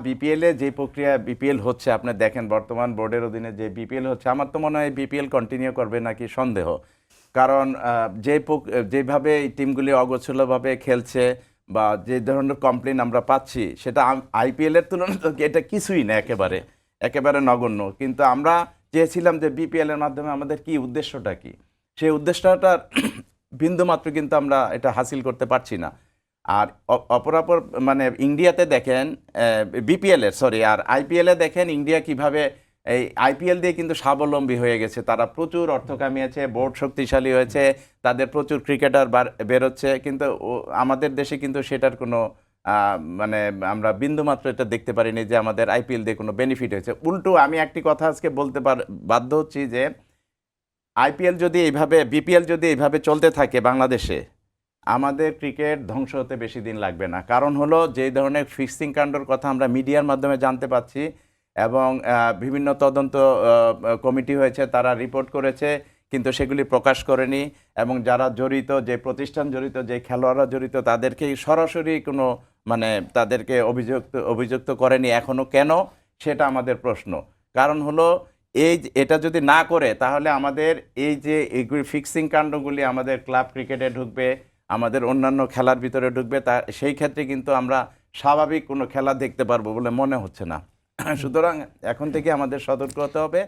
বিপিএলে যে প্রক্রিয়া বিপিএল হচ্ছে আপনি দেখেন বর্তমান বোর্ডের অধীনে যে বিপিএল হচ্ছে আমার তো মনে হয় বিপিএল কন্টিনিউ করবে নাকি সন্দেহ। কারণ যেভাবে এই টিমগুলি অগোছলভাবে খেলছে বা যে ধরনের কমপ্লেন আমরা পাচ্ছি সেটা আইপিএলের তুলনায় তো এটা কিছুই না, একেবারে একেবারে নগণ্য। কিন্তু আমরা চেয়েছিলাম যে বিপিএলের মাধ্যমে আমাদের কি উদ্দেশ্যটা কি, সেই উদ্দেশ্যটার বিন্দুমাত্র কিন্তু আমরা এটা হাসিল করতে পারছি না। আর অপরাপর মানে ইন্ডিয়াতে দেখেন বিপিএলের সরি আর আইপিএলে দেখেন ইন্ডিয়া কিভাবে এই আইপিএল দিয়ে কিন্তু স্বাবলম্বী হয়ে গেছে, তারা প্রচুর অর্থ কামিয়েছে, বোর্ড শক্তিশালী হয়েছে, তাদের প্রচুর ক্রিকেটার বেরোচ্ছে। কিন্তু আমাদের দেশে কিন্তু সেটার কোনো মানে আমরা বিন্দুমাত্র এটা দেখতে পারিনি যে আমাদের আইপিএল দিয়ে কোনো বেনিফিট হয়েছে। উল্টো আমি একটি কথা আজকে বলতে বাধ্য হচ্ছি যে আইপিএল যদি এইভাবে বিপিএল যদি এইভাবে চলতে থাকে বাংলাদেশে, আমাদের ক্রিকেট ধ্বংস হতে বেশি দিন লাগবে না। কারণ হলো যেই ধরনের ফিক্সিং কাণ্ডর কথা আমরা মিডিয়ার মাধ্যমে জানতে পাচ্ছি এবং বিভিন্ন তদন্ত কমিটি হয়েছে, তারা রিপোর্ট করেছে কিন্তু সেগুলি প্রকাশ করেনি, এবং যারা জড়িত, যে প্রতিষ্ঠান জড়িত, যে খেলোয়াড়রা জড়িত, তাদেরকে সরাসরি কোনো মানে তাদেরকে অভিযুক্ত করেনি এখনও। কেন, সেটা আমাদের প্রশ্ন। কারণ হলো এটা যদি না করে তাহলে আমাদের এই যে এইগুলি ফিক্সিং কাণ্ডগুলি আমাদের ক্লাব ক্রিকেটে ঢুকবে, আমাদের অন্যান্য খেলার ভিতরে ঢুকবে, তা সেই ক্ষেত্রে কিন্তু আমরা স্বাভাবিক কোনো খেলা দেখতে পারবো বলে মনে হচ্ছে না। সুতরাং এখন থেকে আমাদের সতর্ক হতে হবে।